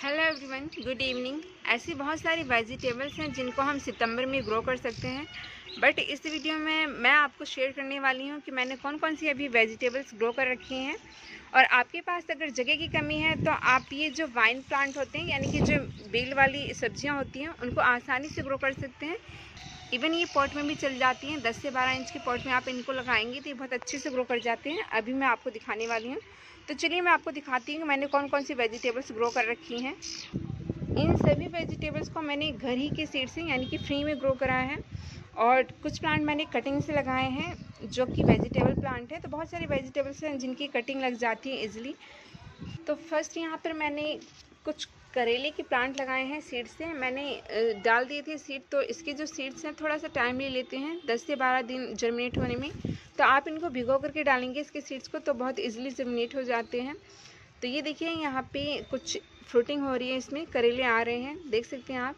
Hello everyone, good evening. ऐसी बहुत सारी वेजिटेबल्स हैं जिनको हम सितंबर में ग्रो कर सकते हैं, बट इस वीडियो में मैं आपको शेयर करने वाली हूं कि मैंने कौन कौन सी अभी वेजिटेबल्स ग्रो कर रखी हैं। और आपके पास अगर जगह की कमी है तो आप ये जो वाइन प्लांट होते हैं, यानी कि जो बेल वाली सब्जियां होती हैं, उनको आसानी से ग्रो कर सकते हैं। इवन ये पॉट में भी चल जाती हैं। 10 से 12 इंच के पॉट में आप इनको लगाएंगे तो ये बहुत अच्छे से ग्रो कर जाते हैं। अभी मैं आपको दिखाने वाली हूँ, तो चलिए मैं आपको दिखाती हूँ कि मैंने कौन कौन सी वेजिटेबल्स ग्रो कर रखी हैं। इन सभी वेजिटेबल्स को मैंने घर ही के सीड से यानी कि फ्री में ग्रो कराया है, और कुछ प्लांट मैंने कटिंग से लगाए हैं जो कि वेजिटेबल प्लांट है। तो बहुत सारी वेजिटेबल्स हैं जिनकी कटिंग लग जाती है इजीली। तो फर्स्ट यहाँ पर मैंने कुछ करेले के प्लांट लगाए हैं सीड से। मैंने डाल दिए थे सीड, तो इसके जो सीड्स हैं थोड़ा सा टाइम ले लेते हैं 10 से 12 दिन जर्मिनेट होने में। तो आप इनको भिगो करके डालेंगे इसके सीड्स को तो बहुत इजीली जर्मिनेट हो जाते हैं। तो ये देखिए यहाँ पे कुछ फ्रूटिंग हो रही है, इसमें करेले आ रहे हैं, देख सकते हैं आप।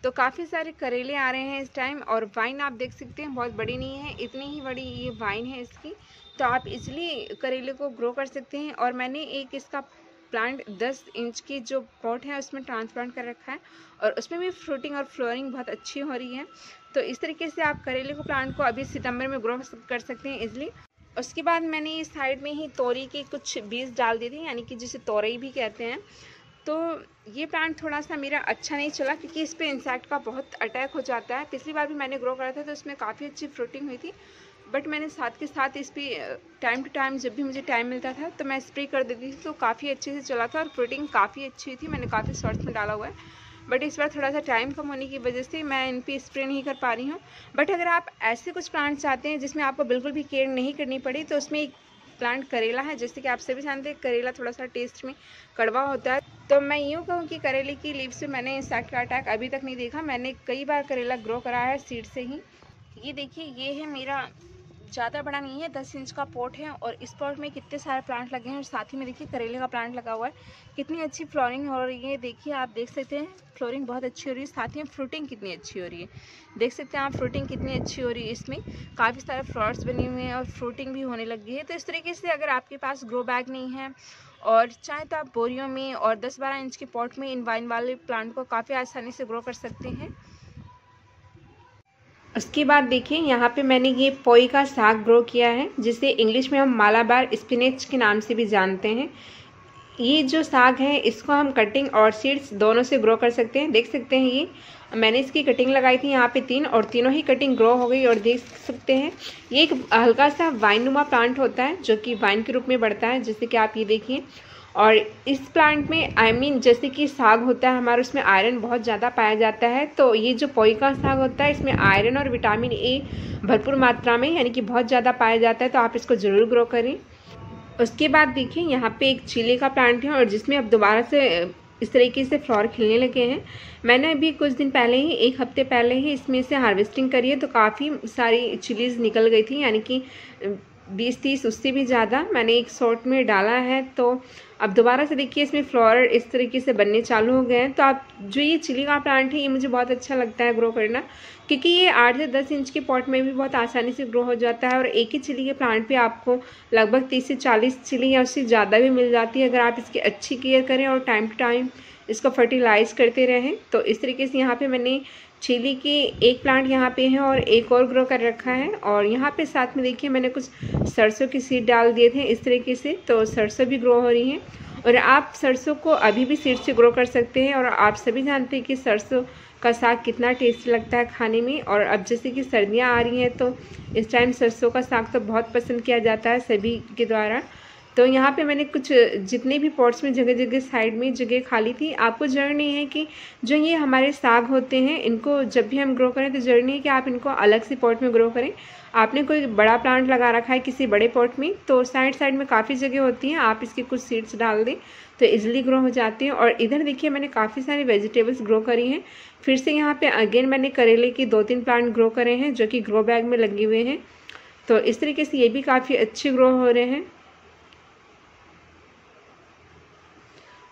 तो काफ़ी सारे करेले आ रहे हैं इस टाइम। और वाइन आप देख सकते हैं बहुत बड़ी नहीं है, इतनी ही बड़ी ये वाइन है इसकी। तो आप इजीली करेले को ग्रो कर सकते हैं। और मैंने एक इसका प्लांट 10 इंच की जो पॉट है उसमें ट्रांसप्लांट कर रखा है, और उसमें भी फ्रूटिंग और फ्लोरिंग बहुत अच्छी हो रही है। तो इस तरीके से आप करेले को प्लांट को अभी सितंबर में ग्रो कर सकते हैं इजीली। उसके बाद मैंने इस साइड में ही तोरी के कुछ बीज डाल दिए थे, यानी कि जिसे तोरई भी कहते हैं। तो ये प्लांट थोड़ा सा मेरा अच्छा नहीं चला क्योंकि इस पर इंसेक्ट का बहुत अटैक हो जाता है। पिछली बार भी मैंने ग्रो करा था तो उसमें काफ़ी अच्छी फ्रूटिंग हुई थी, बट मैंने साथ के साथ इस पर टाइम टू टाइम जब भी मुझे टाइम मिलता था तो मैं स्प्रे कर देती थी, तो काफ़ी अच्छे से चला था और फ्रूटिंग काफ़ी अच्छी थी। मैंने काफ़ी शॉर्ट्स में डाला हुआ है, बट इस बार थोड़ा सा टाइम कम होने की वजह से मैं इन पर स्प्रे नहीं कर पा रही हूँ। बट अगर आप ऐसे कुछ प्लांट चाहते हैं जिसमें आपको बिल्कुल भी केयर नहीं करनी पड़ी, तो उसमें एक प्लांट करेला है। जैसे कि आप सभी जानते हैं करेला थोड़ा सा टेस्ट में कड़वा होता है। तो मैं यूँ कहूँ कि करेले की लीव्स पे मैंने इंसेक्ट का अटैक अभी तक नहीं देखा। मैंने कई बार करेला ग्रो कराया है सीड से ही। ये देखिए, ये है मेरा, ज़्यादा बड़ा नहीं है, 10 इंच का पॉट है, और इस पॉट में कितने सारे प्लांट लगे हैं। और साथ ही में देखिए करेले का प्लांट लगा हुआ है, कितनी अच्छी फ्लोरिंग हो रही है। देखिए आप देख सकते हैं फ्लोरिंग बहुत अच्छी हो रही है, साथ ही में फ्रूटिंग कितनी अच्छी हो रही है। देख सकते हैं आप फ्रूटिंग कितनी अच्छी हो रही है। इसमें काफ़ी सारे फ्लावर्स बने हुए हैं और फ्रूटिंग भी होने लगी है। तो इस तरीके से अगर आपके पास ग्रो बैग नहीं है और चाहे तो आप बोरियों में और 10-12 इंच के पॉट में इन वाइन वाले प्लांट को काफ़ी आसानी से ग्रो कर सकते हैं। उसके बाद देखिए यहाँ पे मैंने ये पोई का साग ग्रो किया है, जिसे इंग्लिश में हम मालाबार स्पिनेच के नाम से भी जानते हैं। ये जो साग है इसको हम कटिंग और सीड्स दोनों से ग्रो कर सकते हैं। देख सकते हैं ये मैंने इसकी कटिंग लगाई थी यहाँ पे 3, और तीनों ही कटिंग ग्रो हो गई। और देख सकते हैं ये एक हल्का सा वाइन नुमा प्लांट होता है जो कि वाइन के रूप में बढ़ता है, जैसे कि आप ये देखिए। और इस प्लांट में जैसे कि साग होता है हमारा, उसमें आयरन बहुत ज़्यादा पाया जाता है। तो ये जो पोई का साग होता है इसमें आयरन और विटामिन ए भरपूर मात्रा में यानी कि बहुत ज़्यादा पाया जाता है। तो आप इसको ज़रूर ग्रो करें। उसके बाद देखिए यहाँ पे एक चिली का प्लांट है, और जिसमें अब दोबारा से इस तरीके से फ्लावर खिलने लगे हैं। मैंने अभी कुछ दिन पहले ही, 1 हफ्ते पहले ही इसमें से हार्वेस्टिंग करी है, तो काफ़ी सारी चिलीज़ निकल गई थी, यानी कि 20-30 उससे भी ज़्यादा मैंने एक शॉट में डाला है। तो अब दोबारा से देखिए इसमें फ्लावर इस तरीके से बनने चालू हो गए हैं। तो आप जो ये चिली का प्लांट है ये मुझे बहुत अच्छा लगता है ग्रो करना, क्योंकि ये 8 से 10 इंच के पॉट में भी बहुत आसानी से ग्रो हो जाता है। और एक ही चिली के प्लांट पे आपको लगभग 30 से 40 चिली या उससे ज़्यादा भी मिल जाती है, अगर आप इसकी अच्छी केयर करें और टाइम टू टाइम इसको फर्टिलाइज़ करते रहें। तो इस तरीके से यहाँ पे मैंने चिली की एक प्लांट यहाँ पे है और एक और ग्रो कर रखा है। और यहाँ पे साथ में देखिए मैंने कुछ सरसों की सीड डाल दिए थे इस तरीके से, तो सरसों भी ग्रो हो रही हैं। और आप सरसों को अभी भी सीड से ग्रो कर सकते हैं। और आप सभी जानते हैं कि सरसों का साग कितना टेस्टी लगता है खाने में। और अब जैसे कि सर्दियाँ आ रही हैं तो इस टाइम सरसों का साग तो बहुत पसंद किया जाता है सभी के द्वारा। तो यहाँ पे मैंने कुछ जितने भी पॉट्स में जगह जगह साइड में जगह खाली थी। आपको ज़रूरी नहीं है कि जो ये हमारे साग होते हैं इनको जब भी हम ग्रो करें तो ज़रूरी नहीं है कि आप इनको अलग से पॉट में ग्रो करें। आपने कोई बड़ा प्लांट लगा रखा है किसी बड़े पॉट में, तो साइड साइड में काफ़ी जगह होती हैं, आप इसकी कुछ सीड्स डाल दें तो इजीली ग्रो हो जाती हैं। और इधर देखिए मैंने काफ़ी सारी वेजिटेबल्स ग्रो करी हैं। फिर से यहाँ पे अगेन मैंने करेले के 2-3 प्लांट ग्रो करे हैं जो कि ग्रो बैग में लगे हुए हैं। तो इस तरीके से ये भी काफ़ी अच्छे ग्रो हो रहे हैं।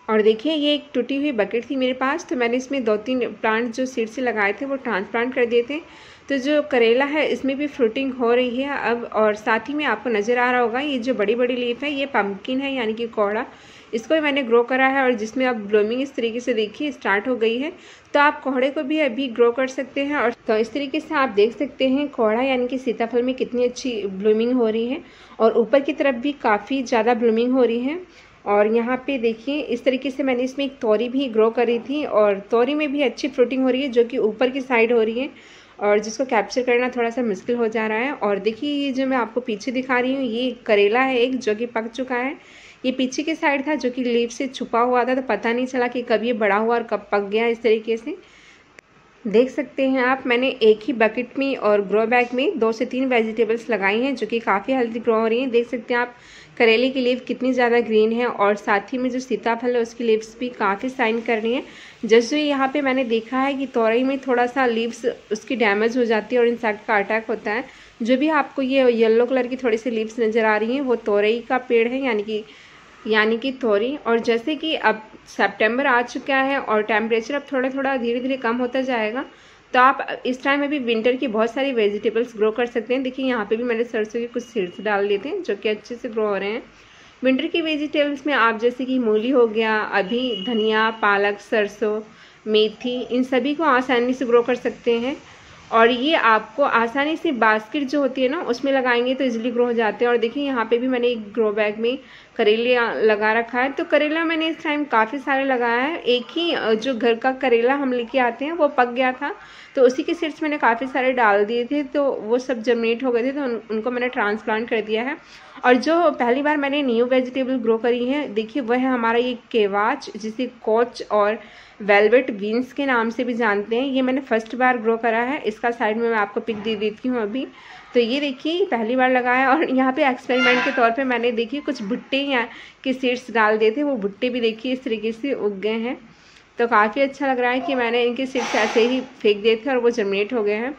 और देखिए ये एक टूटी हुई बकेट थी मेरे पास, तो मैंने इसमें 2-3 प्लांट जो सीड से लगाए थे वो ट्रांसप्लांट कर दिए थे। तो जो करेला है इसमें भी फ्रूटिंग हो रही है अब। और साथ ही में आपको नज़र आ रहा होगा ये जो बड़ी बड़ी लीफ है ये पम्पकिन है, यानी कि कोहड़ा। इसको भी मैंने ग्रो करा है और जिसमें अब ब्लूमिंग इस तरीके से देखिए स्टार्ट हो गई है। तो आप कोहड़े को भी अभी ग्रो कर सकते हैं। और तो इस तरीके से आप देख सकते हैं कोहड़ा यानी कि सीताफल में कितनी अच्छी ब्लूमिंग हो रही है और ऊपर की तरफ भी काफ़ी ज़्यादा ब्लूमिंग हो रही है। और यहाँ पे देखिए इस तरीके से मैंने इसमें एक तोरी भी ग्रो करी थी और तोरी में भी अच्छी फ्रूटिंग हो रही है जो कि ऊपर की साइड हो रही है और जिसको कैप्चर करना थोड़ा सा मुश्किल हो जा रहा है। और देखिए ये जो मैं आपको पीछे दिखा रही हूँ ये करेला है एक, जो कि पक चुका है। ये पीछे की साइड था जो कि लीफ से छुपा हुआ था, तो पता नहीं चला कि कब ये बड़ा हुआ और कब पक गया। इस तरीके से देख सकते हैं आप, मैंने एक ही बकेट में और ग्रो बैग में 2 से 3 वेजिटेबल्स लगाई हैं जो कि काफ़ी हेल्दी ग्रो हो रही हैं। देख सकते हैं आप करेले की लीफ कितनी ज़्यादा ग्रीन है और साथ ही में जो सीताफल है उसकी लीव्स भी काफ़ी शाइन कर रही हैं। जैसे यहाँ पे मैंने देखा है कि तोरई में थोड़ा सा लीव्स उसकी डैमेज हो जाती है और इंसेक्ट का अटैक होता है। जो भी आपको ये येलो कलर की थोड़ी सी लीव्स नज़र आ रही हैं वो तोरई का पेड़ है यानी कि तोरी। और जैसे कि अब सितंबर आ चुका है और टेम्परेचर अब थोड़ा थोड़ा धीरे धीरे कम होता जाएगा, तो आप इस टाइम में भी विंटर की बहुत सारी वेजिटेबल्स ग्रो कर सकते हैं। देखिए यहाँ पे भी मैंने सरसों के कुछ सीड्स डाल दिए थे जो कि अच्छे से ग्रो हो रहे हैं। विंटर की वेजिटेबल्स में आप जैसे कि मूली हो गया, अभी धनिया, पालक, सरसों, मेथी, इन सभी को आसानी से ग्रो कर सकते हैं। और ये आपको आसानी से बास्केट जो होती है ना उसमें लगाएंगे तो इजीली ग्रो हो जाते हैं। और देखिए यहाँ पे भी मैंने एक ग्रो बैग में करेले लगा रखा है। तो करेला मैंने इस टाइम काफ़ी सारे लगाया है। एक ही जो घर का करेला हम लेके आते हैं वो पक गया था, तो उसी के सीड्स मैंने काफ़ी सारे डाल दिए थे, तो वो सब जर्मिनेट हो गए थे, तो उनको मैंने ट्रांसप्लांट कर दिया है। और जो पहली बार मैंने न्यू वेजिटेबल ग्रो करी है देखिए वह है हमारा ये केवाच, जिसे कोच और वेलवेट बीन्स के नाम से भी जानते हैं। ये मैंने फर्स्ट बार ग्रो करा है। इसका साइड में मैं आपको पिक दे देती हूँ अभी। तो ये देखिए पहली बार लगाया और यहाँ पे एक्सपेरिमेंट के तौर पे मैंने देखिए कुछ भुट्टे या के सीड्स डाल दिए थे, वो भुट्टे भी देखिए इस तरीके से उग गए हैं। तो काफ़ी अच्छा लग रहा है कि मैंने इनके सीड्स ऐसे ही फेंक दिए थे और वो जर्मिनेट हो गए हैं।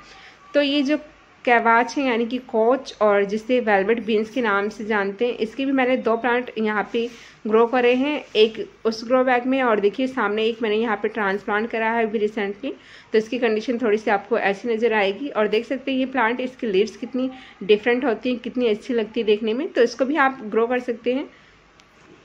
तो ये जो कैवाच है यानी कि कोच और जिसे वेलवेट बीन्स के नाम से जानते हैं, इसके भी मैंने 2 प्लांट यहाँ पे ग्रो करे हैं, एक उस ग्रो बैग में और देखिए सामने एक मैंने यहाँ पे ट्रांसप्लांट करा है अभी रिसेंटली। तो इसकी कंडीशन थोड़ी सी आपको ऐसी नज़र आएगी। और देख सकते हैं ये प्लांट, इसकी लीव्स कितनी डिफरेंट होती हैं, कितनी अच्छी लगती है देखने में, तो इसको भी आप ग्रो कर सकते हैं।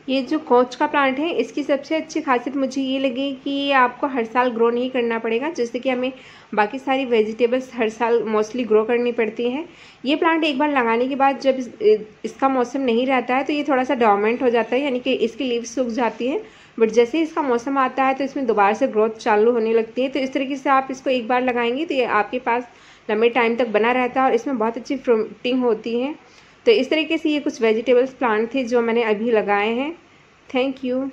ये जो कोच का प्लांट है इसकी सबसे अच्छी खासियत मुझे ये लगी कि ये आपको हर साल ग्रो नहीं करना पड़ेगा, जैसे कि हमें बाकी सारी वेजिटेबल्स हर साल मोस्टली ग्रो करनी पड़ती हैं। ये प्लांट एक बार लगाने के बाद जब इसका मौसम नहीं रहता है तो ये थोड़ा सा डोरमेंट हो जाता है, यानी कि इसकी लीव्स सूख जाती हैं। बट जैसे ही इसका मौसम आता है तो इसमें दोबारा से ग्रोथ चालू होने लगती है। तो इस तरीके से आप इसको एक बार लगाएंगे तो ये आपके पास लंबे टाइम तक बना रहता है और इसमें बहुत अच्छी फ्रूटिंग होती है। तो इस तरीके से ये कुछ वेजिटेबल्स प्लांट थे जो मैंने अभी लगाए हैं। Thank you.